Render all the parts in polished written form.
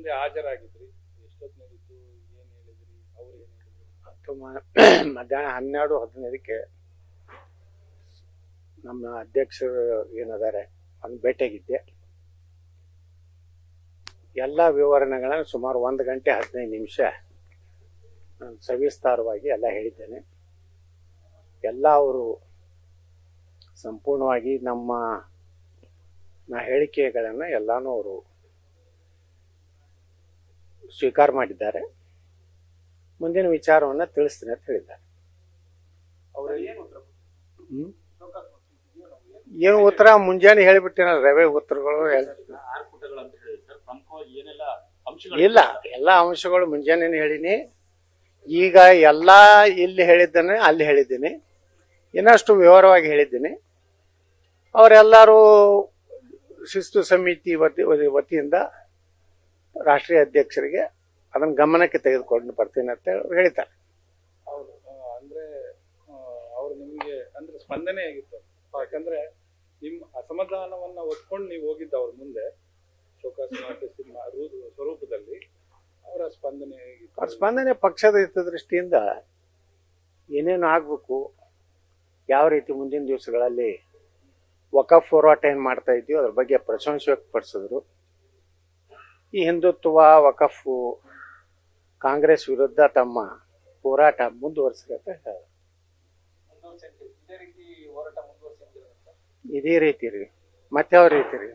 ಮುಂದೆ ಹಾಜರಾಗಿದ್ರಿ, ಎಷ್ಟೊತ್ತು ನಡೀತು, ಏನ್ ಹೇಳಿದ್ರಿ, ಅವ್ರು ಏನ್ ಹೇಳಿದ್ರು? ಮಧ್ಯಾಹ್ನ 12:15ಕ್ಕೆ ನಮ್ಮ ಅಧ್ಯಕ್ಷರು ಏನಿದ್ದಾರೆ ಅವ್ನು ಭೇಟಿಯಾಗಿದ್ದೆ. ಎಲ್ಲ ವಿವರಣೆಗಳನ್ನು ಸುಮಾರು 1 ಗಂಟೆ 15 ನಿಮಿಷ ನಾನು ಸವಿಸ್ತಾರವಾಗಿ ಎಲ್ಲ ಹೇಳಿದ್ದೇನೆ. ಎಲ್ಲ ಅವರು ಸಂಪೂರ್ಣವಾಗಿ ನಾ ಹೇಳಿಕೆಗಳನ್ನು ಎಲ್ಲಾನು ಅವರು ಸ್ವೀಕಾರ ಮಾಡಿದ್ದಾರೆ. ಮುಂದಿನ ವಿಚಾರವನ್ನು ತಿಳಿಸ್ತೀನಿ ಅಂತ ಹೇಳಿದ್ದಾರೆ. ಏನು ಉತ್ತರ ಮುಂಜಾನೆ ಹೇಳಿಬಿಟ್ಟಿನ ರವೆ ಉತ್ತರಗಳು ಇಲ್ಲ, ಎಲ್ಲ ಅಂಶಗಳು ಮುಂಜಾನೆ ಹೇಳಿನಿ. ಈಗ ಎಲ್ಲ ಇಲ್ಲಿ ಹೇಳಿದ್ದೇನೆ, ಅಲ್ಲಿ ಹೇಳಿದ್ದೀನಿ, ಇನ್ನಷ್ಟು ವಿವರವಾಗಿ ಹೇಳಿದ್ದೀನಿ. ಅವರೆಲ್ಲರೂ ಶಿಸ್ತು ಸಮಿತಿ ವತಿಯಿಂದ ರಾಷ್ಟ್ರೀಯ ಅಧ್ಯಕ್ಷರಿಗೆ ಅದನ್ನು ಗಮನಕ್ಕೆ ತೆಗೆದುಕೊಂಡು ಬರ್ತೀನಿ ಅಂತ ಹೇಳಿದ್ದಾರೆ. ಹೌದು, ಅಂದ್ರೆ ಅವರು ನಿಮಗೆ ಅಂದ್ರೆ ಸ್ಪಂದನೆ ಆಗಿತ್ತು. ಯಾಕಂದ್ರೆ ನಿಮ್ಮ ಅಸಮಾಧಾನವನ್ನ ಒತ್ಕೊಂಡು ನೀವು ಹೋಗಿದ್ದ ಅವ್ರ ಮುಂದೆ ಶೋಕಾಸ್ ಸ್ವರೂಪದಲ್ಲಿ ಅವರ ಸ್ಪಂದನೆ ಆಗಿತ್ತು. ಅವ್ರ ಸ್ಪಂದನೆ ಪಕ್ಷದ ಹಿತದೃಷ್ಟಿಯಿಂದ ಏನೇನು ಆಗ್ಬೇಕು, ಯಾವ ರೀತಿ ಮುಂದಿನ ದಿವಸಗಳಲ್ಲಿ ವಕಫ್ ಹೋರಾಟ ಏನು ಮಾಡ್ತಾ ಇದ್ದೀವಿ ಅದ್ರ ಬಗ್ಗೆ ಪ್ರಶಂಸೆ ವ್ಯಕ್ತಪಡಿಸಿದ್ರು. ಈ ಹಿಂದುತ್ವ ವಕಫ್ ಕಾಂಗ್ರೆಸ್ ವಿರುದ್ಧ ತಮ್ಮ ಹೋರಾಟ ಮುಂದುವರಿಸಿರುತ್ತೆ. ಇದೇ ರೀತಿ ರೀ, ಮತ್ತೆ ಯಾವ ರೀತಿ ರೀ?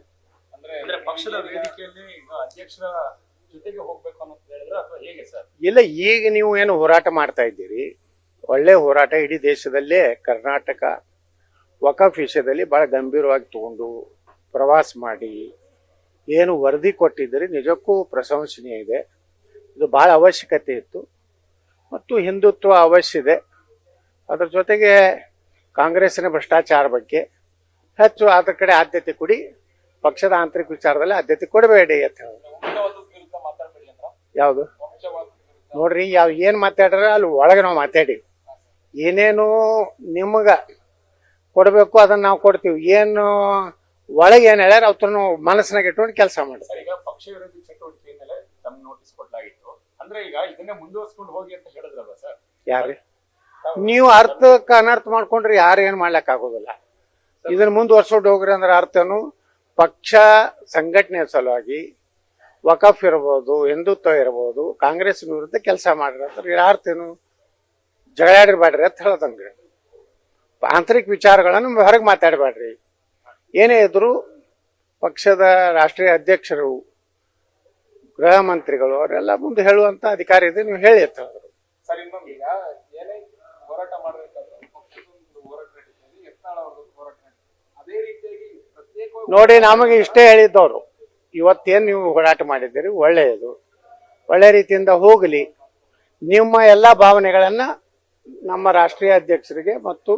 ಅಂದ್ರೆ ಪಕ್ಷದ ವೇದಿಕೆಯಲ್ಲಿ ಅಧ್ಯಕ್ಷರ ಜೊತೆಗೆ ಹೋಗ್ಬೇಕು ಅನ್ನೋದು ಹೇಳಿದ್ರೆ ಅಥವಾ ಹೇಗೆ ಸರ್? ಇಲ್ಲ, ಈಗ ನೀವು ಏನು ಹೋರಾಟ ಮಾಡ್ತಾ ಇದ್ದೀರಿ, ಒಳ್ಳೆ ಹೋರಾಟ. ಇಡೀ ದೇಶದಲ್ಲೇ ಕರ್ನಾಟಕ ವಕಫ್ ವಿಷಯದಲ್ಲಿ ಬಹಳ ಗಂಭೀರವಾಗಿ ತಗೊಂಡು ಪ್ರವಾಸ ಮಾಡಿ ಏನು ವರದಿ ಕೊಟ್ಟಿದ್ದೀರಿ ನಿಜಕ್ಕೂ ಪ್ರಶಂಸನೀಯ ಇದೆ. ಇದು ಬಹಳ ಅವಶ್ಯಕತೆ ಇತ್ತು ಮತ್ತು ಹಿಂದುತ್ವ ಅವಶ್ಯ ಇದೆ. ಅದರ ಜೊತೆಗೆ ಕಾಂಗ್ರೆಸ್ಸಿನ ಭ್ರಷ್ಟಾಚಾರ ಬಗ್ಗೆ ಹೆಚ್ಚು ಅದರ ಕಡೆ ಆದ್ಯತೆ ಕೊಡಿ, ಪಕ್ಷದ ಆಂತರಿಕ ವಿಚಾರದಲ್ಲಿ ಆದ್ಯತೆ ಕೊಡಬೇಡಿ ಅಂತ ಹೇಳಿ. ಯಾವುದು ನೋಡ್ರಿ, ಏನು ಮಾತಾಡ್ರ ಅಲ್ಲಿ ಒಳಗೆ ನಾವು ಮಾತಾಡಿ ಏನೇನು ನಿಮ್ಗೆ ಕೊಡಬೇಕು ಅದನ್ನ ನಾವು ಕೊಡ್ತೀವಿ. ಏನು ಒಳಗೆ ಏನು ಹೇಳ್ಯಾರ ಅವ್ರನ್ನು ಮನಸ್ಸಿನಾಗ ಇಟ್ಕೊಂಡು ಕೆಲಸ ಮಾಡ್ತೀವಿ. ಈಗ ಪಕ್ಷ ವಿರೋಧಿ ಚಟುವಟಿಕೆ ಮೇಲೆ ತಮ್ಮ ನೋಟಿಸ್ ಕೊಡಲಾಗಿತ್ತು. ಅಂದ್ರೆ ಈಗ ಇದನ್ನೇ ಮುಂದುವರ್ಸ್ಕೊಂಡು ಹೋಗಿ ಅಂತ ಹೇಳಿದ್ರಲ್ಲ ಸರ್? ಯಾರು ನೀವು ಅರ್ಥಕ್ಕೆ ಅನರ್ಥ ಮಾಡ್ಕೊಂಡ್ರಿ ಯಾರು ಏನು ಮಾಡ್ಲಿಕ್ಕೆ ಆಗೋದಿಲ್ಲ. ಇದನ್ನ ಮುಂದುವರ್ಸ್ಕೊಂಡು ಹೋಗ್ರಿ ಅಂದ್ರೆ ಅರ್ಥನು ಪಕ್ಷ ಸಂಘಟನೆ ಸಲುವಾಗಿ ವಕಫ್ ಇರ್ಬೋದು, ಹಿಂದುತ್ವ ಇರ್ಬೋದು, ಕಾಂಗ್ರೆಸ್ ವಿರುದ್ಧ ಕೆಲಸ ಮಾಡ್ರಿ ಅಂದ್ರೆ ಅರ್ಥೇನು? ಜಗಳಾಡಿರ್ಬೇಡ್ರಿ ಅಂತ ಹೇಳೋದಂಗ್ರಿ. ಆಂತರಿಕ ವಿಚಾರಗಳನ್ನು ಹೊರಗೆ ಮಾತಾಡಬೇಡ್ರಿ. ಏನೇ ಇದ್ರು ಪಕ್ಷದ ರಾಷ್ಟ್ರೀಯ ಅಧ್ಯಕ್ಷರು, ಗೃಹ ಮಂತ್ರಿಗಳು ಅವರೆಲ್ಲ ಮುಂದೆ ಹೇಳುವಂತ ಅಧಿಕಾರ ಇದೆ, ನೀವು ಹೇಳಿ ಅಂತ ಹೇಳಿದ್ರು. ಸರ್, ಇನ್ನೊಂದು ಈಗ ಏನೇ ಹೋರಾಟ ಮಾಡಬೇಕಾದ್ರೆ ಪಕ್ಷದೊಂದು ಹೋರಾಟ ನಡೀತದೆ, ಯತ್ನಾಳ್ ಅವ್ರದ್ದು ಹೋರಾಟ ನಡೀತದೆ. ಅದೇ ರೀತಿಯಾಗಿ ಪ್ರತ್ಯೇಕವಾಗಿ ನೋಡಿ, ನಮಗೆ ಇಷ್ಟೇ ಹೇಳಿದ್ದವರು, ಇವತ್ತೇನು ನೀವು ಹೋರಾಟ ಮಾಡಿದ್ದೀರಿ ಒಳ್ಳೆಯದು, ಒಳ್ಳೆ ರೀತಿಯಿಂದ ಹೋಗಲಿ. ನಿಮ್ಮ ಎಲ್ಲ ಭಾವನೆಗಳನ್ನ ನಮ್ಮ ರಾಷ್ಟ್ರೀಯ ಅಧ್ಯಕ್ಷರಿಗೆ ಮತ್ತು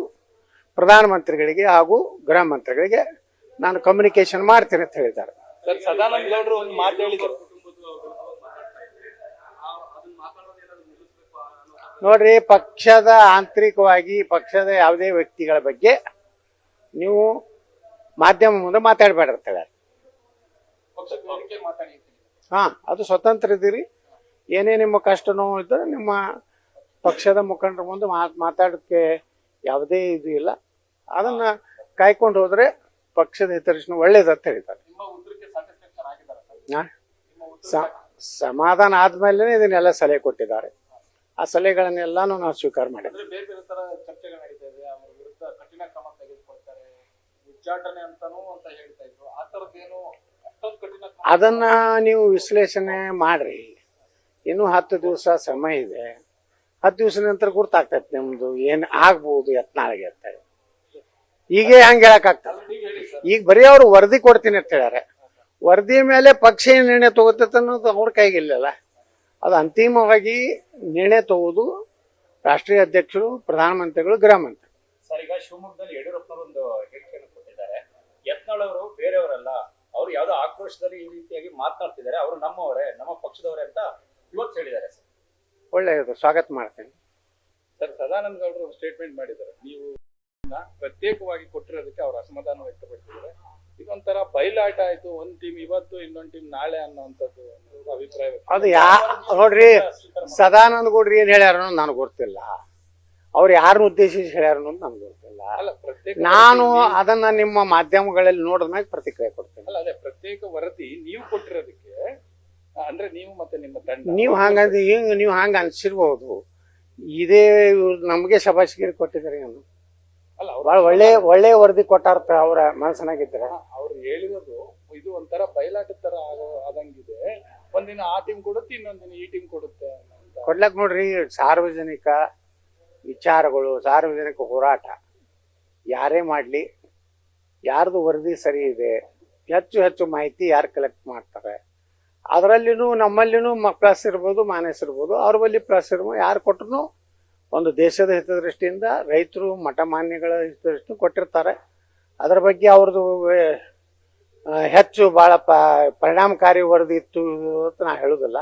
ಪ್ರಧಾನಮಂತ್ರಿಗಳಿಗೆ ಹಾಗೂ ಗೃಹ ಮಂತ್ರಿಗಳಿಗೆ ನಾನು ಕಮ್ಯುನಿಕೇಶನ್ ಮಾಡ್ತೀನಿ ಅಂತ ಹೇಳಿದ್ದಾರೆ. ಸರ್, ಸದಾನಂದ ಗೌಡರು ಒಂದು ಮಾತು ಹೇಳಿದರು. ನೋಡ್ರಿ, ಪಕ್ಷದ ಆಂತರಿಕವಾಗಿ ಪಕ್ಷದ ಯಾವುದೇ ವ್ಯಕ್ತಿಗಳ ಬಗ್ಗೆ ನೀವು ಮಾಧ್ಯಮ ಮುಂದೆ ಮಾತಾಡಬೇಡ್ರಿ ಅಂತ ಹೇಳ್ಯಾರ. ಹಾ, ಅದು ಸ್ವತಂತ್ರ ಇದ್ದೀರಿ. ಏನೇ ನಿಮ್ಮ ಕಷ್ಟ ನೋವು ಇದ್ದರೆ ನಿಮ್ಮ ಪಕ್ಷದ ಮುಖಂಡರ ಮುಂದೆ ಮಾತಾಡೋಕ್ಕೆ ಯಾವುದೇ ಇದು ಇಲ್ಲ. ಅದನ್ನ ಕಾಯ್ಕೊಂಡು ಹೋದ್ರೆ ಪಕ್ಷದ ಹಿತರಕ್ಷಣೆ ಒಳ್ಳೇದಂತ ಹೇಳಿದ್ದಾರೆ. ಸಮಾಧಾನ ಆದ್ಮೇಲೆ ಇದನ್ನೆಲ್ಲ ಸಲಹೆ ಕೊಟ್ಟಿದ್ದಾರೆ. ಆ ಸಲಹೆಗಳನ್ನೆಲ್ಲಾನು ನಾವು ಸ್ವೀಕಾರ ಮಾಡಿದ್ವಿ. ಬೇರೆ ಬೇರೆ ತರ ಚರ್ಚೆಗಳು ನಡೀತಾ ಇದೆ. ಅವರ ವಿರುದ್ಧ ಕಠಿಣ ಕ್ರಮ ತೆಗೆದುಕೊಳ್ತಾರೆ, ಉಚ್ಚಾಟನೆ ಅಂತಾನೂ ಅಂತ ಹೇಳ್ತಾ ಇದ್ರು. ಆ ತರದ್ದೇನು ಅಷ್ಟೊಂದು ಕಠಿಣ ಅದನ್ನ ನೀವು ವಿಶ್ಲೇಷಣೆ ಮಾಡ್ರಿ. ಇನ್ನು 10 ದಿವಸ ಸಮಯ ಇದೆ. 10 ದಿವಸದ ನಂತರ ಗುರ್ತಾಗ್ತೈತೆ ನಿಮ್ದು ಏನ್ ಆಗ್ಬಹುದು ಯತ್ನಾಳಿಗೆ ಅಂತ. ಈಗ ಹಂಗೆ ಹೇಳಕ್ಕಾಗ್ತದೆ? ಈಗ ಬರೀ ಅವ್ರು ವರದಿ ಕೊಡ್ತೀನಿ ಅಂತ ಹೇಳ್ಯಾರೆ. ವರದಿ ಮೇಲೆ ಪಕ್ಷ ಏನ್ ನಿರ್ಣಯ ತಗೋತೈತೆ ಅನ್ನೋದು ಅವ್ರ ಕೈಗಿಲ್ಲಲ್ಲ. ಅದು ಅಂತಿಮವಾಗಿ ನಿರ್ಣಯ ತಗೋದು ರಾಷ್ಟ್ರೀಯ ಅಧ್ಯಕ್ಷರು, ಪ್ರಧಾನಮಂತ್ರಿಗಳು, ಗೃಹ ಮಂತ್ರಿ. ಸರ್, ಈಗ ಶಿವಮೊಗ್ಗದಲ್ಲಿ ಯಡಿಯೂರಪ್ಪನವರು ಒಂದು ಹೇಳಿಕೆಯನ್ನು ಕೊಟ್ಟಿದ್ದಾರೆ. ಯತ್ನಾಳ್ ಅವರು ಬೇರೆಯವರಲ್ಲ, ಅವರು ಯಾವ್ದೋ ಆಕ್ರೋಶದಲ್ಲಿ ಈ ರೀತಿಯಾಗಿ ಮಾತನಾಡ್ತಿದ್ದಾರೆ, ಅವರು ನಮ್ಮವರೇ, ನಮ್ಮ ಪಕ್ಷದವರೇ ಅಂತ ಇವತ್ತು ಹೇಳಿದ್ದಾರೆ. ಸರ್, ಒಳ್ಳೆಯದು, ಸ್ವಾಗತ ಮಾಡ್ತೇನೆ. ಸರ್, ಸದಾನಂದ ಗೌಡರು ಸ್ಟೇಟ್ಮೆಂಟ್ ಮಾಡಿದ್ದಾರೆ, ನೀವು ಪ್ರತ್ಯೇಕವಾಗಿ ಕೊಟ್ಟಿರೋದಕ್ಕೆ ಅವರು ಅಸಮಾಧಾನ ವ್ಯಕ್ತಪಡಿಸಿದ್ದಾರೆ. ಇದೊಂಥರ ಬಯಲಾಟ ಆಯ್ತು. ಒಂದ್ ಟೀಮ್ ಇವತ್ತು, ಇನ್ನೊಂದ್ ಟೀಮ್ ನಾಳೆ ಅನ್ನೋಂಥದ್ದು ಅಭಿಪ್ರಾಯ ಅದು ನೋಡ್ರಿ ಸದಾನಂದ ಗೌಡ್ರು ಏನ್ ಹೇಳ್ಯಾರ ಅನ್ನೋದು ನನಗೆ ಗೊತ್ತಿಲ್ಲ, ಅವ್ರು ಯಾರನ್ನ ಉದ್ದೇಶಿಸಿ ಹೇಳ್ಯಾರ ಅನ್ನೋದು ನನಗೆ ಗೊತ್ತಿಲ್ಲ. ಅಲ್ಲ ಪ್ರತ್ಯೇಕ ನಾನು ಅದನ್ನ ನಿಮ್ಮ ಮಾಧ್ಯಮಗಳಲ್ಲಿ ನೋಡಿದ ಮ್ಯಾಗ ಪ್ರತಿಕ್ರಿಯೆ ಕೊಡ್ತೇನೆ. ಅಲ್ಲ ಅದೇ ಪ್ರತ್ಯೇಕ ವರದಿ ನೀವು ಕೊಟ್ಟಿರೋದಕ್ಕೆ ಅಂದ್ರೆ ನೀವು ಮತ್ತೆ ನಿಮ್ಮ ತಂಡ ನೀವು ಹಂಗಂದ್ರೆ ನೀವು ಹಂಗ ಅನ್ಸಿರ್ಬಹುದು. ಇದೇ ನಮಗೆ ಶಬಾಷ್ಗಿರಿ ಕೊಟ್ಟಿದ್ದಾರೆ ಏನು, ಅಲ್ಲ ಬಹಳ ಒಳ್ಳೆ ವರದಿ ಕೊಟ್ಟಾರ ಅವ್ರ ಮನಸ್ಸನಾಗಿದ್ರೆ. ಅವ್ರು ಹೇಳಿರೋದು ಇದು ಒಂಥರ ಬಯಲಾಟದ ತರ ಆದಂಗಿದೆ, ಒಂದಿನ ಆ ಟೀಮ್ ಕೊಡುತ್ತೆ ಇನ್ನೊಂದಿನ ಈ ಟೀಮ್ ಕೊಡುತ್ತೆ ಅಂತ. ಕೊಡ್ಲಕ್ ನೋಡ್ರಿ, ಸಾರ್ವಜನಿಕ ವಿಚಾರಗಳು, ಸಾರ್ವಜನಿಕ ಹೋರಾಟ ಯಾರೇ ಮಾಡ್ಲಿ, ಯಾರ್ದು ವರದಿ ಸರಿ ಇದೆ, ಹೆಚ್ಚು ಮಾಹಿತಿ ಯಾರು ಕಲೆಕ್ಟ್ ಮಾಡ್ತಾರೆ, ಅದರಲ್ಲಿನೂ ನಮ್ಮಲ್ಲಿನೂ ಪ್ಲಸ್ ಇರ್ಬೋದು ಮೈನಸ್ ಇರ್ಬೋದು. ಅವ್ರ ಬಳಿ ಪ್ಲಸ್ ಇರ್ಬೋದು, ಯಾರು ಕೊಟ್ಟರು ಒಂದು ದೇಶದ ಹಿತದೃಷ್ಟಿಯಿಂದ, ರೈತರು ಮಠಮಾನ್ಯಗಳ ಹಿತದೃಷ್ಟಿ ಕೊಟ್ಟಿರ್ತಾರೆ. ಅದರ ಬಗ್ಗೆ ಅವ್ರದ್ದು ಹೆಚ್ಚು ಭಾಳ ಪರಿಣಾಮಕಾರಿ ವರದಿ ಇತ್ತು ಅಂತ ನಾ ಹೇಳೋದಿಲ್ಲ.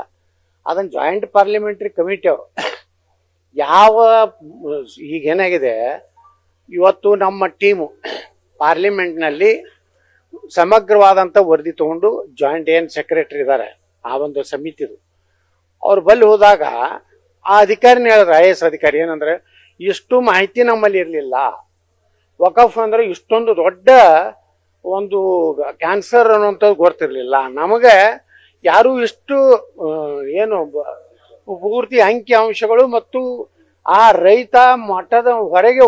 ಅದನ್ನು ಜಾಯಿಂಟ್ ಪಾರ್ಲಿಮೆಂಟ್ರಿ ಕಮಿಟಿ ಅವರು ಯಾವ ಈಗೇನಾಗಿದೆ, ಇವತ್ತು ನಮ್ಮ ಟೀಮು ಪಾರ್ಲಿಮೆಂಟ್ನಲ್ಲಿ ಸಮಗ್ರವಾದಂಥ ವರದಿ ತಗೊಂಡು ಜಾಯಿಂಟ್ ಏನು ಸೆಕ್ರೆಟರಿ ಇದ್ದಾರೆ ಆ ಒಂದು ಸಮಿತಿದು ಅವ್ರು ಬಲ್ಲಿ ಹೋದಾಗ ಆ ಅಧಿಕಾರಿನ ಹೇಳಿದ್ರು, IAS ಅಧಿಕಾರಿ ಏನಂದ್ರೆ, ಇಷ್ಟು ಮಾಹಿತಿ ನಮ್ಮಲ್ಲಿ ಇರಲಿಲ್ಲ. ವಕಫ್ ಅಂದ್ರೆ ಇಷ್ಟೊಂದು ದೊಡ್ಡ ಒಂದು ಕ್ಯಾನ್ಸರ್ ಅನ್ನುವಂಥದ್ದು ಗೊತ್ತಿರಲಿಲ್ಲ ನಮಗೆ. ಯಾರು ಇಷ್ಟು ಏನು ಪೂರ್ತಿ ಅಂಕಿ ಅಂಶಗಳು ಮತ್ತು ಆ ರೈತ ಮಠದ ಒಳಗೆ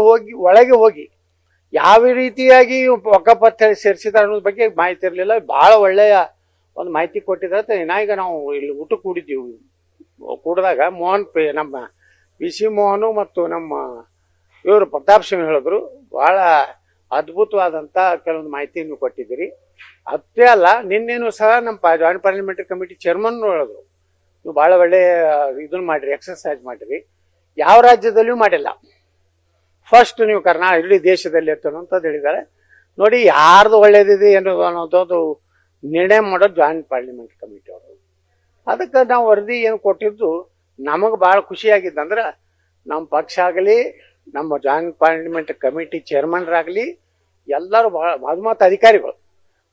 ಹೋಗಿ ಯಾವ ರೀತಿಯಾಗಿ ವಕಫ್ ಅಂತ ಹೇಳಿ ಸೇರಿಸಿದ ಅನ್ನೋದ್ರ ಬಗ್ಗೆ ಮಾಹಿತಿ ಇರಲಿಲ್ಲ. ಭಾಳ ಒಳ್ಳೆಯ ಒಂದು ಮಾಹಿತಿ ಕೊಟ್ಟಿದ್ದಾರೆ. ಈಗ ನಾವು ಇಲ್ಲಿ ಊಟ ಕೂಡಿದ್ದೀವಿ, ಕೂಡಿದಾಗ ನಮ್ಮ PC ಮೋಹನು ಮತ್ತು ನಮ್ಮ ಇವರು ಪ್ರತಾಪ್ ಸಿಂಗ್ ಹೇಳಿದ್ರು, ಭಾಳ ಅದ್ಭುತವಾದಂಥ ಕೆಲವೊಂದು ಮಾಹಿತಿಯನ್ನು ಕೊಟ್ಟಿದ್ದೀರಿ. ಅಷ್ಟೇ ಅಲ್ಲ, ನಿನ್ನೇನು ಸಹ ನಮ್ಮ ಜಾಯಿಂಟ್ ಪಾರ್ಲಿಮೆಂಟರಿ ಕಮಿಟಿ ಚೇರ್ಮನ್ ಹೇಳಿದ್ರು, ನೀವು ಭಾಳ ಒಳ್ಳೆಯ ಇದನ್ನು ಮಾಡಿರಿ, ಎಕ್ಸರ್ಸೈಸ್ ಮಾಡಿರಿ, ಯಾವ ರಾಜ್ಯದಲ್ಲಿಯೂ ಮಾಡಿಲ್ಲ, ಫಸ್ಟ್ ನೀವು ಇಡೀ ದೇಶದಲ್ಲಿ ಅಂತಂದು ಹೇಳಿದ್ದಾರೆ. ನೋಡಿ, ಯಾರ್ದು ಒಳ್ಳೇದಿದೆ ಅನ್ನೋದು ನಿರ್ಣಯ ಮಾಡೋದು ಜಾಯಿಂಟ್ ಪಾರ್ಲಿಮೆಂಟ್ ಕಮಿಟಿ ಅವರು. ಅದಕ್ಕೆ ನಾವು ವರದಿ ಏನು ಕೊಟ್ಟಿದ್ದು ನಮಗೆ ಭಾಳ ಖುಷಿಯಾಗಿದ್ದಂದ್ರೆ, ನಮ್ಮ ಪಕ್ಷ ಆಗಲಿ, ನಮ್ಮ ಜಾಯಿಂಟ್ ಪಾರ್ಲಿಮೆಂಟ್ ಕಮಿಟಿ ಚೇರ್ಮನ್ರಾಗಲಿ, ಎಲ್ಲರೂ ಭಾಳ ಮತ್ತು ಅಧಿಕಾರಿಗಳು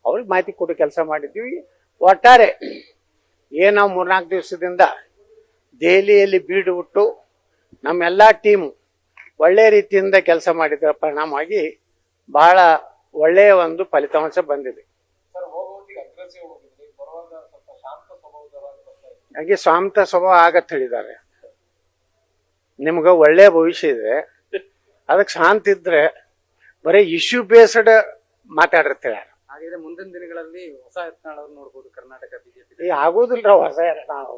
ಅವ್ರಿಗೆ ಮಾಹಿತಿ ಕೊಟ್ಟು ಕೆಲಸ ಮಾಡಿದ್ವಿ. ಒಟ್ಟಾರೆ ಏನು ನಾವು 3-4 ದಿವಸದಿಂದ ದೆಹಲಿಯಲ್ಲಿ ಬೀಡು ಬಿಟ್ಟು ನಮ್ಮೆಲ್ಲ ಟೀಮು ಒಳ್ಳೆ ರೀತಿಯಿಂದ ಕೆಲಸ ಮಾಡಿದ ಪರಿಣಾಮವಾಗಿ ಬಹಳ ಒಳ್ಳೆಯ ಒಂದು ಫಲಿತಾಂಶ ಬಂದಿದೆ. ಹಾಗೆ ಶಾಂತ ಸ್ವಭಾವ ಆಗತ್ತೆ ಹೇಳಿದ್ದಾರೆ. ನಿಮ್ಗೆ ಒಳ್ಳೆಯ ಭವಿಷ್ಯ ಇದೆ, ಅದಕ್ಕೆ ಶಾಂತ ಇದ್ರೆ ಬರೀ ಇಶ್ಯೂ ಬೇಸ್ಡ್ ಮಾತಾಡಿರ್ತಾರೆ. ಹಾಗಿದ್ರೆ ಮುಂದಿನ ದಿನಗಳಲ್ಲಿ ಹೊಸ ಯತ್ನಾಳವ್ರು ನೋಡ್ಬೋದು ಕರ್ನಾಟಕ ಬಿಜೆಪಿ. ಆಗೋದಿಲ್ರ ಹೊಸ ನಾವು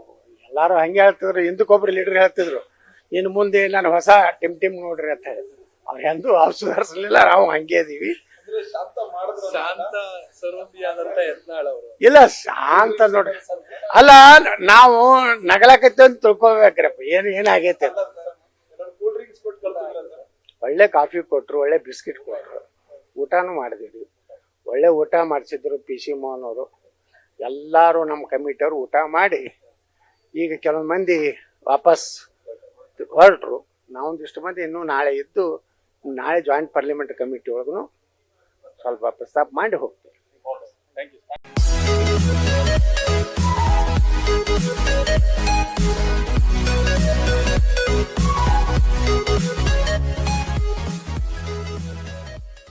ಎಲ್ಲಾರು ಹಂಗೆ ಹೇಳ್ತಿದ್ರು. ಹಿಂದಕ್ಕೊಬ್ರು ಲೀಡರ್ ಹೇಳ್ತಿದ್ರು, ಇನ್ನು ಮುಂದೆ ನಾನು ಹೊಸ ಟಿಮ್ ನೋಡ್ರಿ ಅಂತ ಹೇಳಿ. ಅವ್ರು ಎಂದೂ ಅವ್ರು ಸುಧಾರಿಸಲಿಲ್ಲ, ನಾವು ಹಂಗೆ ಇದೀವಿ. ಶಾಂತ ಸ್ವರೂಪಿಯಾದಂತ ಯತ್ನಾಳವರು ಇಲ್ಲ, ಶಾಂತ ನೋಡ್ರಿ. ಅಲ್ಲ, ನಾವು ನಗಲಾಕೈತೆ ಅಂತ ತಿಳ್ಕೊಬೇಕ್ರಪ್ಪ, ಏನಾಗೈತೆ. ಒಳ್ಳೆ ಕಾಫಿ ಕೊಟ್ರು, ಒಳ್ಳೆ ಬಿಸ್ಕಿಟ್ ಕೊಟ್ರು, ಊಟನೂ ಮಾಡಿದಿವಿ. ಒಳ್ಳೆ ಊಟ ಮಾಡಿಸಿದ್ರು PC ಮೋಹನ್ ಅವರು. ಎಲ್ಲರೂ ನಮ್ಮ ಕಮಿಟಿಯವರು ಊಟ ಮಾಡಿ ಈಗ ಕೆಲವೊಂದು ಮಂದಿ ವಾಪಸ್ ಹೊರಟ್ರು. ನಾವೊಂದಿಷ್ಟು ಮಂದಿ ಇನ್ನೂ ನಾಳೆ ಇದ್ದು, ನಾಳೆ ಜಾಯಿಂಟ್ ಪಾರ್ಲಿಮೆಂಟ್ ಕಮಿಟಿ ಒಳಗೂ ಸ್ವಲ್ಪ ಪ್ರಸ್ತಾಪ ಮಾಡಿ ಹೋಗ್ತೀವಿ. Thank you.